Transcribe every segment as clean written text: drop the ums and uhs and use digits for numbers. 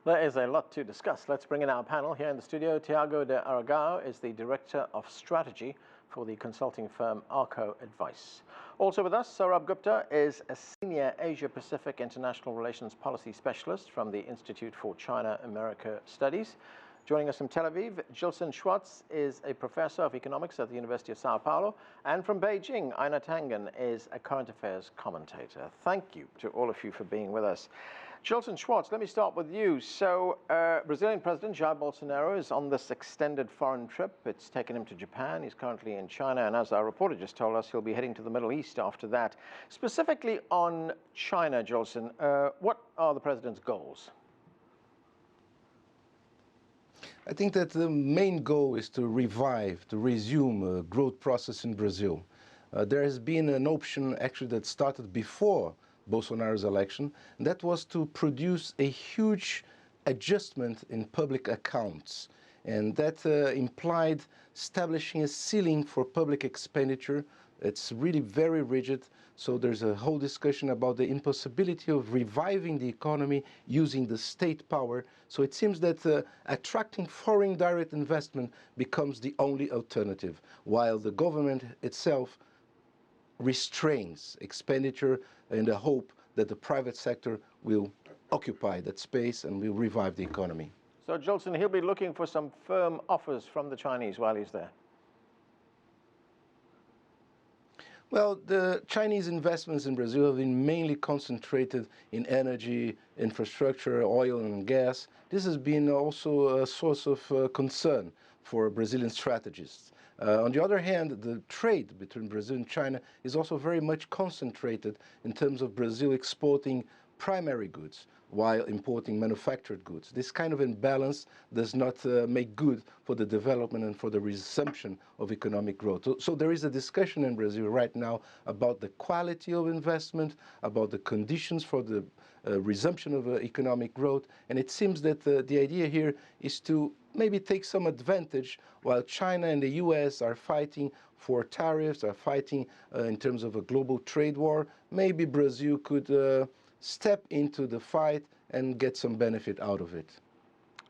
There is a lot to discuss. Let's bring in our panel here in the studio. Thiago de Aragao is the Director of Strategy for the consulting firm Arko Advice. Also with us, Sourabh Gupta is a Senior Asia-Pacific International Relations Policy Specialist from the Institute for China-America Studies. Joining us from Tel Aviv, Gilson Schwartz is a Professor of Economics at the University of Sao Paulo. And from Beijing, Einar Tangen is a current affairs commentator. Thank you to all of you for being with us. Gilson Schwartz, let me start with you. So, Brazilian President Jair Bolsonaro is on this extended foreign trip. It's taken him to Japan. He's currently in China. And as our reporter just told us, he'll be heading to the Middle East after that. Specifically on China, Gilson, what are the president's goals? I think that the main goal is to resume a growth process in Brazil. There has been an option actually that started before Bolsonaro's election, and that was to produce a huge adjustment in public accounts. And that implied establishing a ceiling for public expenditure. It's really very rigid. So there's a whole discussion about the impossibility of reviving the economy using the state power. So it seems that attracting foreign direct investment becomes the only alternative, while the government itself restrains expenditure in the hope that the private sector will occupy that space and will revive the economy. So, Gilson, he'll be looking for some firm offers from the Chinese while he's there. Well, the Chinese investments in Brazil have been mainly concentrated in energy, infrastructure, oil and gas. This has been also a source of concern for Brazilian strategists. On the other hand, the trade between Brazil and China is also very much concentrated in terms of Brazil exporting primary goods while importing manufactured goods. This kind of imbalance does not make good for the development and for the resumption of economic growth. So there is a discussion in Brazil right now about the quality of investment, about the conditions for the resumption of economic growth, and it seems that the idea here is to maybe take some advantage while China and the US are fighting for tariffs, are fighting in terms of a global trade war. Maybe Brazil could step into the fight and get some benefit out of it.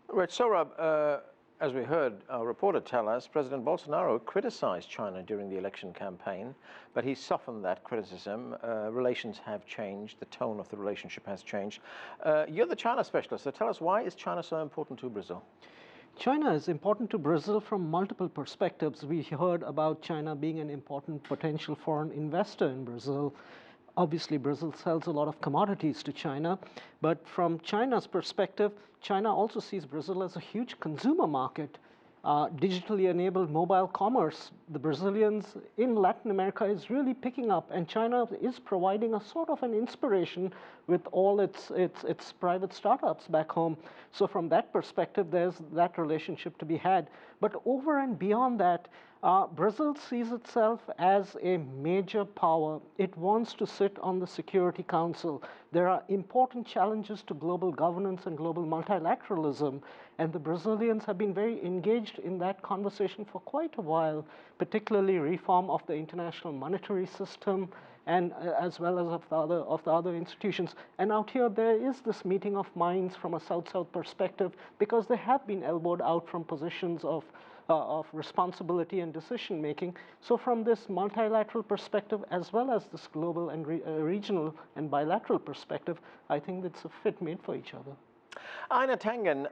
Right, Sourabh, as we heard our reporter tell us, President Bolsonaro criticized China during the election campaign, but he softened that criticism. Relations have changed. The tone of the relationship has changed. You're the China specialist, so tell us, why is China so important to Brazil? China is important to Brazil from multiple perspectives. We heard about China being an important potential foreign investor in Brazil. Obviously, Brazil sells a lot of commodities to China, but from China's perspective, China also sees Brazil as a huge consumer market. Digitally enabled mobile commerce, the Brazilians in Latin America is really picking up, and China is providing a sort of an inspiration with all its private startups back home. So from that perspective, there's that relationship to be had. But over and beyond that, Brazil sees itself as a major power. It wants to sit on the Security Council. There are important challenges to global governance and global multilateralism, and the Brazilians have been very engaged in that conversation for quite a while, particularly reform of the international monetary system, and as well as of the other institutions. And out here, there is this meeting of minds from a South-South perspective, because they have been elbowed out from positions of responsibility and decision-making. So from this multilateral perspective, as well as this global and regional and bilateral perspective, I think it's a fit made for each other. Einar Tangen,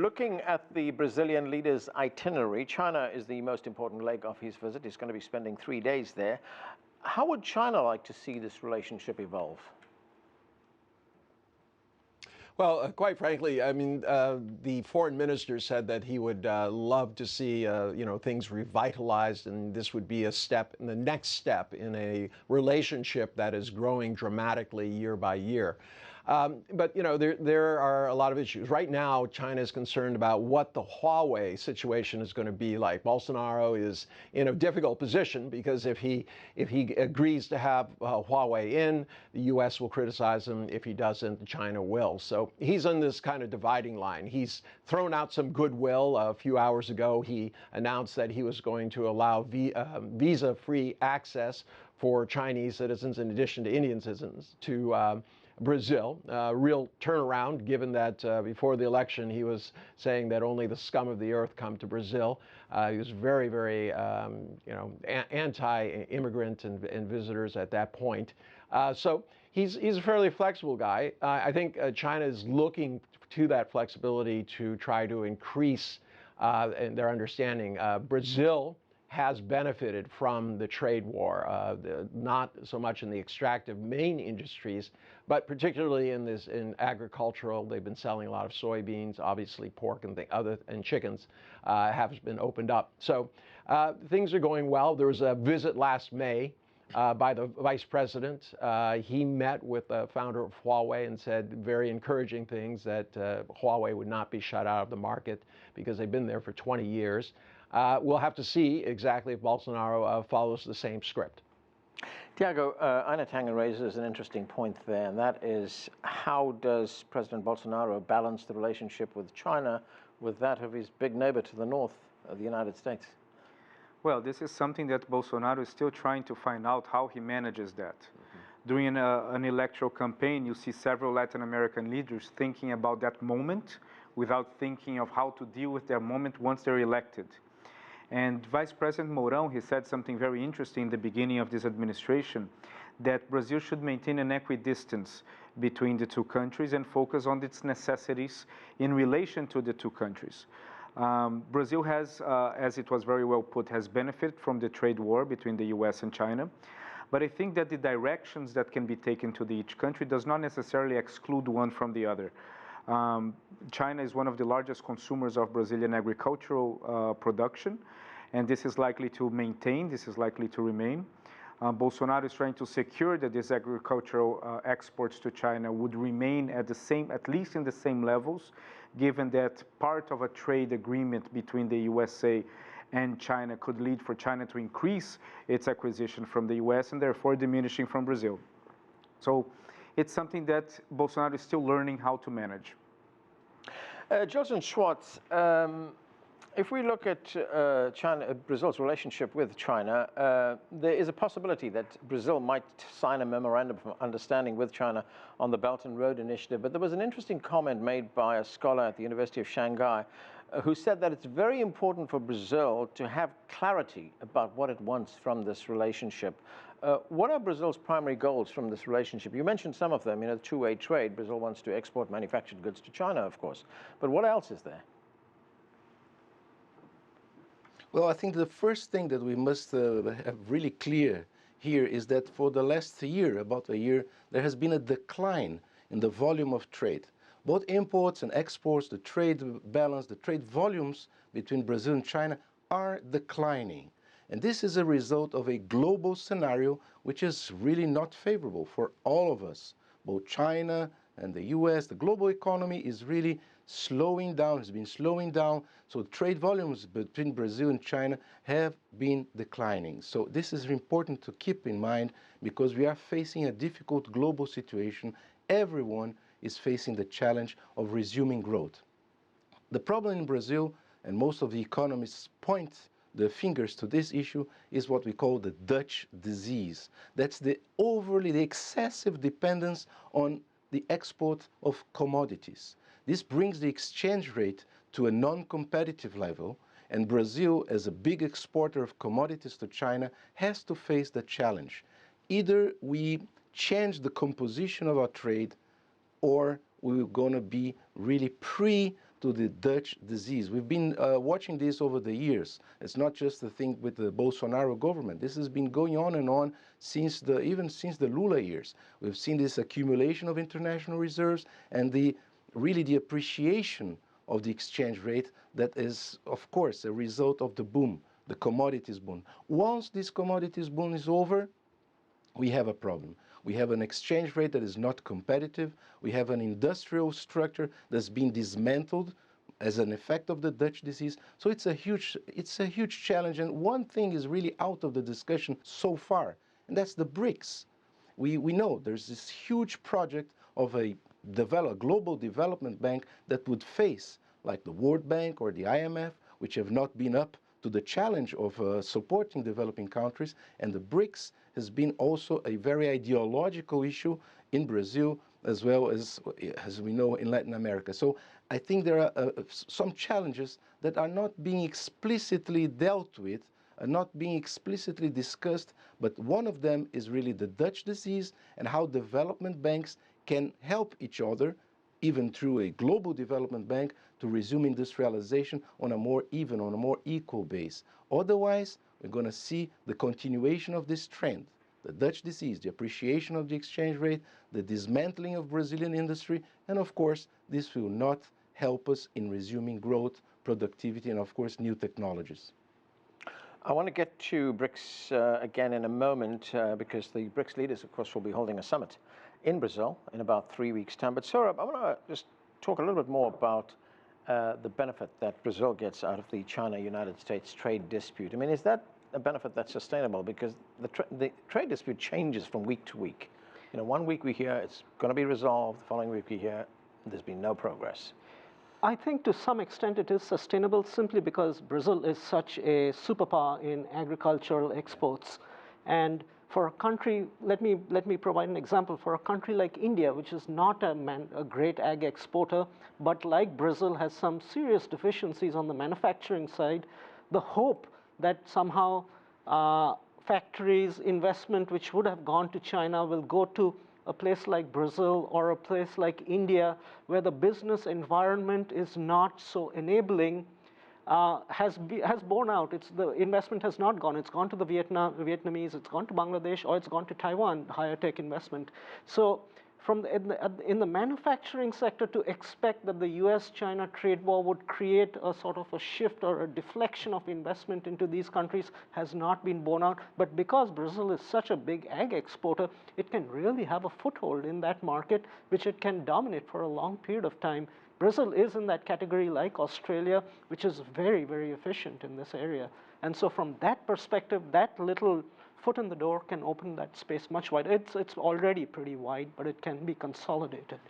looking at the Brazilian leader's itinerary, China is the most important leg of his visit. He's going to be spending 3 days there. How would China like to see this relationship evolve? Well, quite frankly, I mean, the foreign minister said that he would love to see, things revitalized, and this would be a step, the next step in a relationship that is growing dramatically year by year. But, there are a lot of issues. Right now, China is concerned about what the Huawei situation is going to be like. Bolsonaro is in a difficult position because if he agrees to have Huawei in, the U.S. will criticize him. If he doesn't, China will. So he's on this kind of dividing line. He's thrown out some goodwill. A few hours ago, he announced that he was going to allow visa-free access for Chinese citizens, in addition to Indian citizens, to Brazil. Real turnaround, given that before the election he was saying that only the scum of the earth come to Brazil. He was very, very, anti-immigrant and visitors at that point. So he's a fairly flexible guy. I think China is looking to that flexibility to try to increase their understanding. Brazil has benefited from the trade war, not so much in the extractive main industries, but particularly in agricultural. They've been selling a lot of soybeans, obviously pork and chickens have been opened up. So things are going well. There was a visit last May by the vice president. He met with the founder of Huawei and said very encouraging things, that Huawei would not be shut out of the market because they've been there for 20 years. We'll have to see exactly if Bolsonaro follows the same script. Thiago, Einar Tangen raises an interesting point there, and that is, how does President Bolsonaro balance the relationship with China with that of his big neighbor to the north, the United States? Well, this is something that Bolsonaro is still trying to find out how he manages that. During an electoral campaign, you see several Latin American leaders thinking about that moment without thinking of how to deal with their moment once they're elected. And Vice President Mourão, he said something very interesting in the beginning of this administration, that Brazil should maintain an equidistance between the two countries and focus on its necessities in relation to the two countries. Brazil has, as it was very well put, has benefited from the trade war between the US and China. But I think that the directions that can be taken to each country does not necessarily exclude one from the other. China is one of the largest consumers of Brazilian agricultural production, and this is likely to maintain, this is likely to remain. Bolsonaro is trying to secure that these agricultural exports to China would remain at least in the same levels, given that part of a trade agreement between the USA and China could lead for China to increase its acquisition from the US and therefore diminishing from Brazil. So it's something that Bolsonaro is still learning how to manage. Gilson Schwartz, if we look at Brazil's relationship with China, there is a possibility that Brazil might sign a memorandum of understanding with China on the Belt and Road Initiative. But there was an interesting comment made by a scholar at the University of Shanghai who said that it's very important for Brazil to have clarity about what it wants from this relationship. What are Brazil's primary goals from this relationship? You mentioned some of them, two-way trade. Brazil wants to export manufactured goods to China, of course. But what else is there? Well, I think the first thing that we must have really clear here is that for the last year, about a year, there has been a decline in the volume of trade. Both imports and exports, the trade balance, the trade volumes between Brazil and China are declining. And this is a result of a global scenario which is really not favorable for all of us. Both China and the US, the global economy is really slowing down, has been slowing down. So trade volumes between Brazil and China have been declining. So this is important to keep in mind because we are facing a difficult global situation. Everyone is facing the challenge of resuming growth. The problem in Brazil, and most of the economists point the fingers to this issue, is what we call the Dutch disease. That's the excessive dependence on the export of commodities. This brings the exchange rate to a non-competitive level, and Brazil, as a big exporter of commodities to China, has to face the challenge. Either we change the composition of our trade, or we're going to be really to the Dutch disease. We've been watching this over the years. It's not just a thing with the Bolsonaro government. This has been going on and on even since the Lula years. We've seen this accumulation of international reserves and the appreciation of the exchange rate that is, of course, a result of the boom, the commodities boom. Once this commodities boom is over, we have a problem. We have an exchange rate that is not competitive. We have an industrial structure that's been dismantled as an effect of the Dutch disease. So it's a huge challenge. And one thing is really out of the discussion so far, and that's the BRICS. We know there's this huge project of a global development bank that would face, like the World Bank or the IMF, which have not been up to the challenge of supporting developing countries. And the BRICS has been also a very ideological issue in Brazil, as well as we know, in Latin America. So I think there are some challenges that are not being explicitly dealt with, are not being explicitly discussed, but one of them is really the Dutch disease and how development banks can help each other, even through a global development bank, to resume industrialization on a more even, on a more equal base. Otherwise, we're going to see the continuation of this trend. The Dutch disease, the appreciation of the exchange rate, the dismantling of Brazilian industry, and of course, this will not help us in resuming growth, productivity, and of course, new technologies. I want to get to BRICS again in a moment because the BRICS leaders, of course, will be holding a summit in Brazil in about 3 weeks' time. But Sourabh, I want to just talk a little bit more about the benefit that Brazil gets out of the China-United States trade dispute. I mean, is that a benefit that's sustainable? Because the trade dispute changes from week to week. You know, one week we hear it's going to be resolved, the following week we hear there's been no progress. I think to some extent it is sustainable simply because Brazil is such a superpower in agricultural exports. And for a country, let me provide an example. For a country like India, which is not a great ag exporter, but like Brazil has some serious deficiencies on the manufacturing side, the hope that somehow factories, investment which would have gone to China will go to a place like Brazil or a place like India, where the business environment is not so enabling, has borne out. The investment has not gone. It's gone to the Vietnamese, it's gone to Bangladesh, or it's gone to Taiwan, higher tech investment. So in the manufacturing sector, to expect that the US-China trade war would create a sort of a shift or a deflection of investment into these countries has not been borne out. But because Brazil is such a big ag exporter, it can really have a foothold in that market, which it can dominate for a long period of time. Brazil is in that category like Australia, which is very, very efficient in this area. And so from that perspective, that little foot in the door can open that space much wider. It's already pretty wide, but it can be consolidated.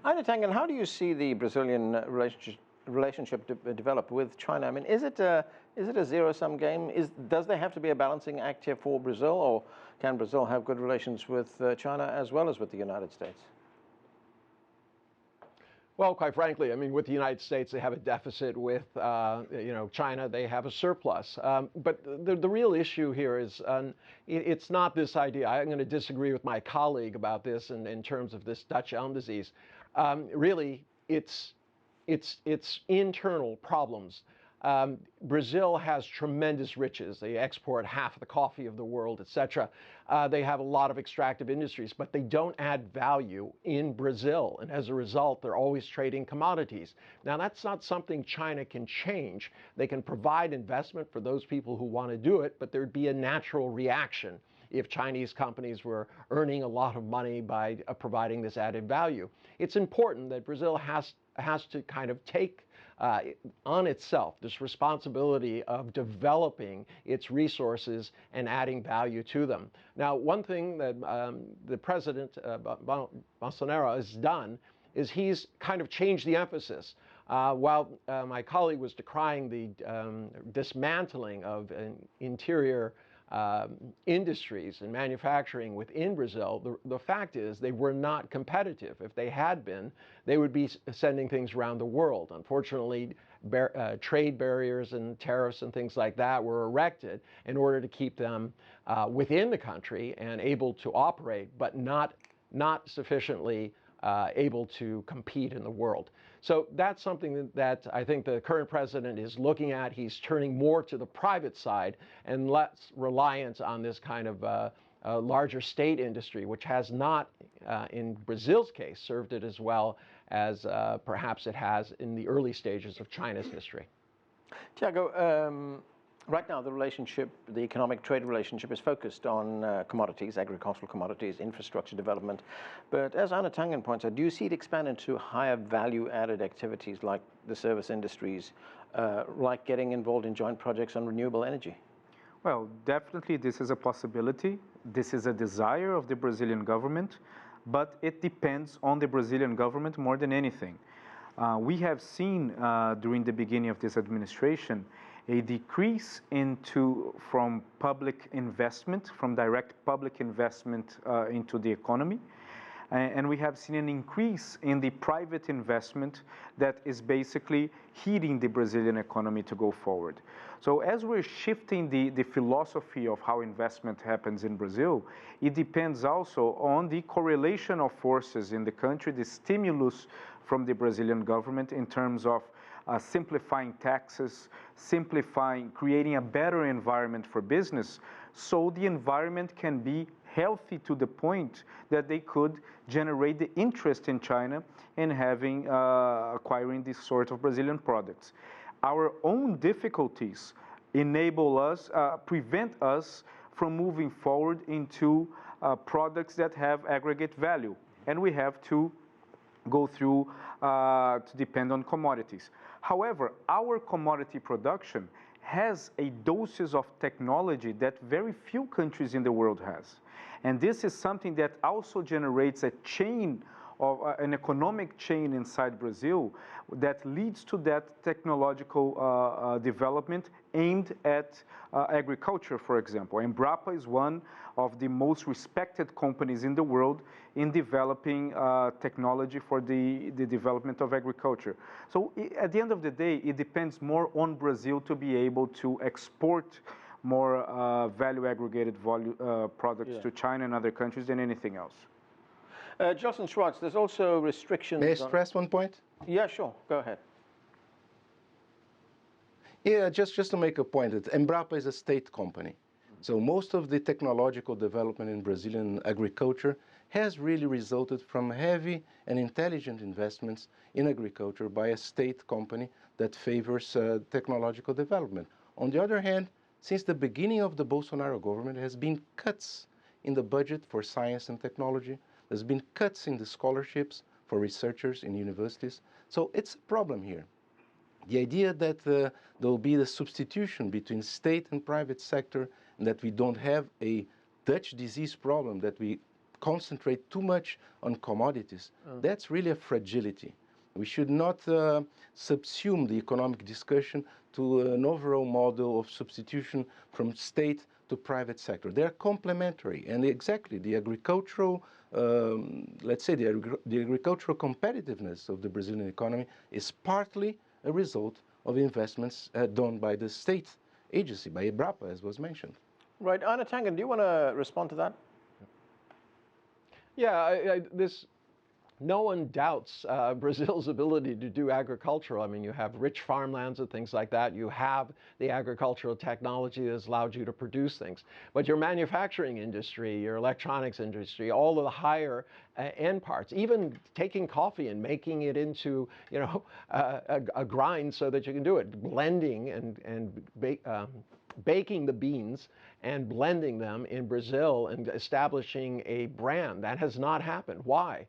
Einar, Tangen, how do you see the Brazilian relationship develop with China? I mean, is it a zero-sum game? Does there have to be a balancing act here for Brazil, or can Brazil have good relations with China as well as with the United States? Well, quite frankly, I mean, with the United States, they have a deficit. With China, they have a surplus. But the real issue here is it's not this idea. I'm going to disagree with my colleague about this in terms of this Dutch elm disease. Really, it's internal problems. Brazil has tremendous riches. They export half of the coffee of the world, etc. They have a lot of extractive industries, but they don't add value in Brazil. And as a result, they're always trading commodities. Now, that's not something China can change. They can provide investment for those people who want to do it, but there'd be a natural reaction if Chinese companies were earning a lot of money by providing this added value. It's important that Brazil has to kind of take on itself this responsibility of developing its resources and adding value to them. Now, one thing that the president, Bolsonaro, has done is he's kind of changed the emphasis. While my colleague was decrying the dismantling of interior industries and manufacturing within Brazil, the fact is they were not competitive. If they had been, they would be sending things around the world. Unfortunately, trade barriers and tariffs and things like that were erected in order to keep them within the country and able to operate, but not sufficiently able to compete in the world. So that's something that I think the current president is looking at. He's turning more to the private side and less reliance on this kind of larger state industry, which has not, in Brazil's case, served it as well as perhaps it has in the early stages of China's history. Thiago, right now the relationship, the economic trade relationship is focused on commodities, agricultural commodities, infrastructure development. But as Einar Tangen points out, do you see it expand into higher value-added activities like the service industries, like getting involved in joint projects on renewable energy? Well, definitely this is a possibility. This is a desire of the Brazilian government, but it depends on the Brazilian government more than anything. We have seen during the beginning of this administration a decrease from public investment, from direct public investment into the economy. And we have seen an increase in the private investment that is basically heating the Brazilian economy to go forward. So as we're shifting the philosophy of how investment happens in Brazil, it depends also on the correlation of forces in the country, the stimulus from the Brazilian government in terms of simplifying taxes, creating a better environment for business, so the environment can be healthy to the point that they could generate the interest in China in acquiring this sort of Brazilian products. Our own difficulties prevent us from moving forward into products that have aggregate value, and we have to go through to depend on commodities. However, our commodity production has a doses of technology that very few countries in the world has. And this is something that also generates a chain of an economic chain inside Brazil that leads to that technological development aimed at agriculture, for example. Embrapa is one of the most respected companies in the world in developing technology for the development of agriculture. So at the end of the day, it depends more on Brazil to be able to export more value aggregated products to China and other countries than anything else. Gilson Schwartz, there's also restrictions. May I stress one point? Yeah, sure. Go ahead. Yeah, just to make a point, that Embrapa is a state company. So most of the technological development in Brazilian agriculture has really resulted from heavy and intelligent investments in agriculture by a state company that favors technological development. On the other hand, since the beginning of the Bolsonaro government, there has been cuts in the budget for science and technology. There's been cuts in the scholarships for researchers in universities. So it's a problem here. The idea that there will be the substitution between state and private sector, and that we don't have a Dutch disease problem, that we concentrate too much on commodities, that's really a fragility. We should not subsume the economic discussion to an overall model of substitution from state to private sector. They're complementary, and exactly the agricultural, let's say the agricultural competitiveness of the Brazilian economy is partly a result of investments done by the state agency, by Embrapa, as was mentioned. Right. Einar, Tangen, do you want to respond to that? Yeah, no one doubts Brazil's ability to do agricultural. I mean, you have rich farmlands and things like that. You have the agricultural technology that has allowed you to produce things. But your manufacturing industry, your electronics industry, all of the higher end parts, even taking coffee and making it into, a grind so that you can do it, blending and baking the beans and blending them in Brazil and establishing a brand. That has not happened. Why?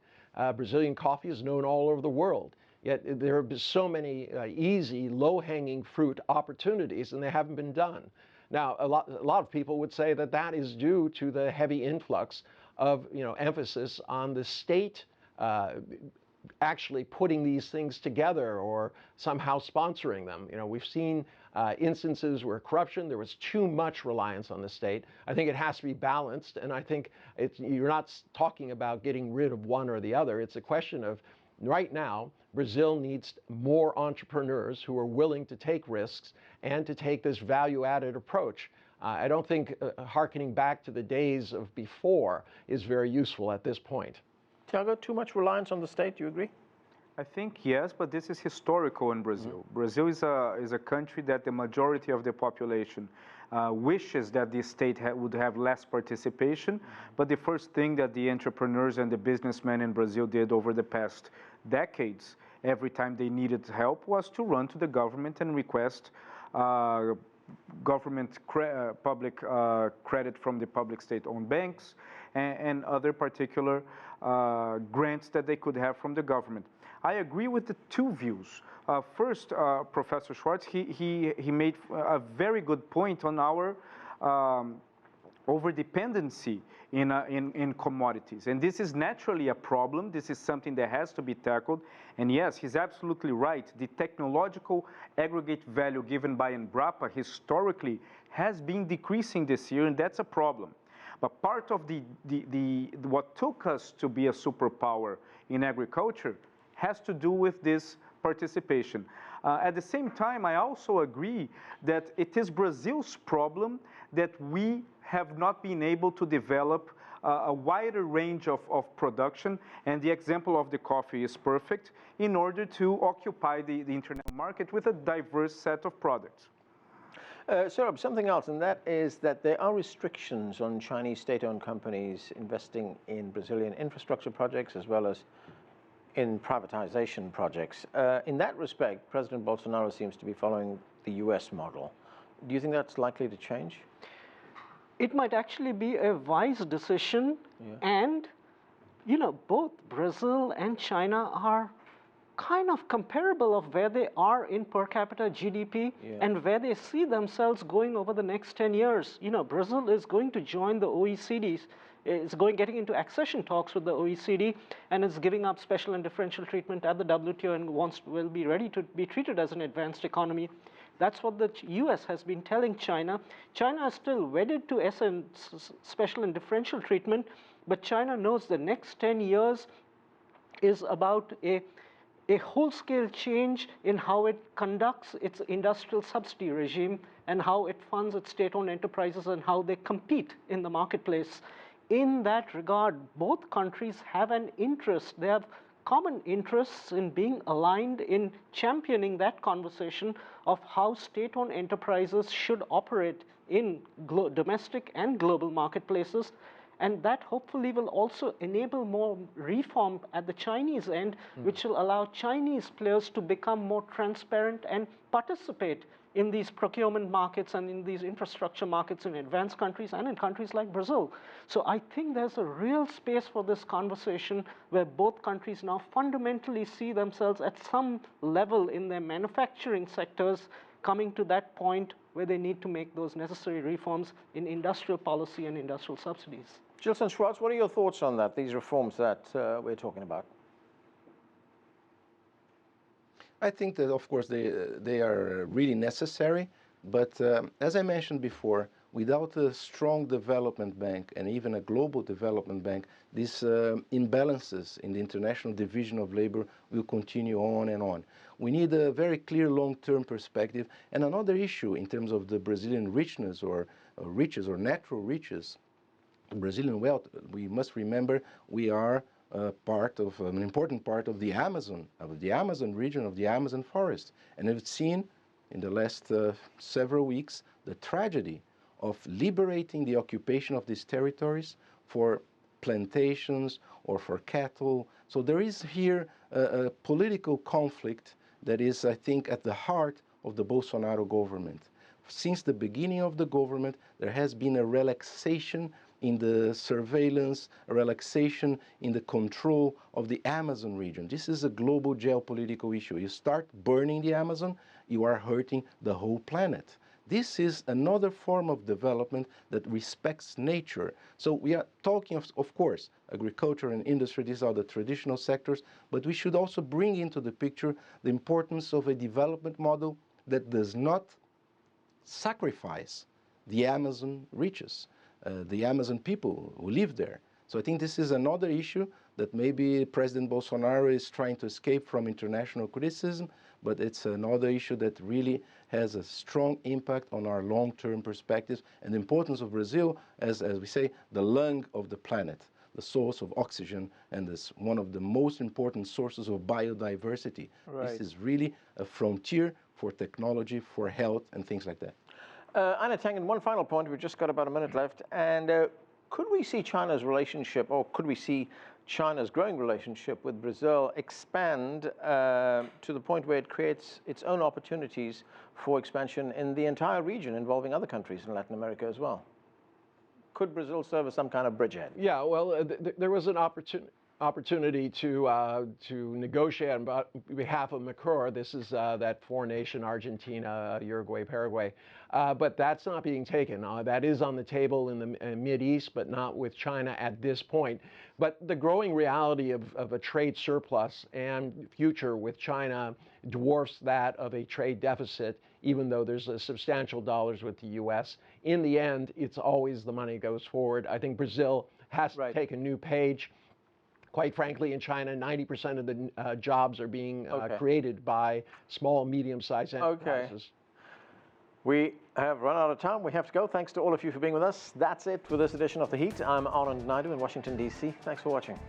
Brazilian coffee is known all over the world, yet there have been so many easy, low-hanging fruit opportunities, and they haven't been done. Now, a lot of people would say that that is due to the heavy influx of emphasis on the state actually putting these things together or somehow sponsoring them. We've seen instances where there was too much reliance on the state. I think it has to be balanced, and I think you're not talking about getting rid of one or the other. It's a question of, right now, Brazil needs more entrepreneurs who are willing to take risks and to take this value-added approach. I don't think hearkening back to the days of before is very useful at this point. Thiago, too much reliance on the state, do you agree? I think yes, but this is historical in Brazil. Brazil is a country that the majority of the population wishes that the state would have less participation, but the first thing that the entrepreneurs and the businessmen in Brazil did over the past decades, every time they needed help, was to run to the government and request public credit from the public state-owned banks and other particular grants that they could have from the government. I agree with the two views. First, Professor Schwartz, he made a very good point on our overdependency in commodities. And this is naturally a problem. This is something that has to be tackled. And yes, he's absolutely right. The technological aggregate value given by Embrapa historically has been decreasing this year, and that's a problem. But part of what took us to be a superpower in agriculture has to do with this participation. At the same time, I also agree that it is Brazil's problem that we have not been able to develop a wider range of production, and the example of the coffee is perfect, in order to occupy the international market with a diverse set of products. Sourabh, something else, and that is that there are restrictions on Chinese state-owned companies investing in Brazilian infrastructure projects as well as in privatization projects. In that respect, President Bolsonaro seems to be following the US model. Do you think that's likely to change? It might actually be a wise decision, and you know, both Brazil and China are kind of comparable of where they are in per capita GDP and where they see themselves going over the next 10 years. You know, Brazil is going to join the OECD. It's getting into accession talks with the OECD, and is giving up special and differential treatment at the WTO and will be ready to be treated as an advanced economy. That's what the US has been telling China. China is still wedded to special and differential treatment, but China knows the next 10 years is about a whole-scale change in how it conducts its industrial subsidy regime and how it funds its state-owned enterprises and how they compete in the marketplace. In that regard, both countries have an interest. They have common interests in being aligned in championing that conversation of how state-owned enterprises should operate in domestic and global marketplaces. And that hopefully will also enable more reform at the Chinese end, which will allow Chinese players to become more transparent and participate in these procurement markets and in these infrastructure markets in advanced countries and in countries like Brazil. So I think there's a real space for this conversation where both countries now fundamentally see themselves at some level in their manufacturing sectors coming to that point where they need to make those necessary reforms in industrial policy and industrial subsidies. Gilson Schwartz, what are your thoughts on that, these reforms that we're talking about? I think that, of course, they are really necessary, but as I mentioned before, without a strong development bank and even a global development bank, these imbalances in the international division of labor will continue on and on. We need a very clear long-term perspective. And another issue in terms of the Brazilian richness or riches or natural riches, Brazilian wealth, we must remember we are part of an important part of the Amazon region, of the Amazon forest. And we've seen in the last several weeks the tragedy of liberating the occupation of these territories for plantations or for cattle. So there is here a political conflict that is, I think, at the heart of the Bolsonaro government. Since the beginning of the government, there has been a relaxation in the surveillance, a relaxation in the control of the Amazon region. This is a global geopolitical issue. You start burning the Amazon, you are hurting the whole planet. This is another form of development that respects nature. So we are talking of course, agriculture and industry, these are the traditional sectors, but we should also bring into the picture the importance of a development model that does not sacrifice the Amazon riches, the Amazon people who live there. So I think this is another issue that maybe President Bolsonaro is trying to escape from international criticism, but it's another issue that really has a strong impact on our long-term perspectives and the importance of Brazil as we say, the lung of the planet, the source of oxygen, and is one of the most important sources of biodiversity. Right. This is really a frontier for technology, for health, and things like that. Einar, Tangen, one final point. We've just got about a minute left. And could we see China's relationship, or could we see China's growing relationship with Brazil expand to the point where it creates its own opportunities for expansion in the entire region, involving other countries in Latin America as well? Could Brazil serve as some kind of bridgehead? Yeah, well, there was an opportunity to negotiate on behalf of Mercosur. This is that four nation, Argentina, Uruguay, Paraguay. But that's not being taken. That is on the table in the Mideast, but not with China at this point. But the growing reality of a trade surplus and future with China dwarfs that of a trade deficit, even though there's a substantial dollars with the U.S. In the end, it's always the money goes forward. I think Brazil has to take a new page. Quite frankly, in China, 90% of the jobs are being created by small, medium-sized enterprises. We have run out of time. We have to go. Thanks to all of you for being with us. That's it for this edition of The Heat. I'm Anand Naidu in Washington, D.C. Thanks for watching.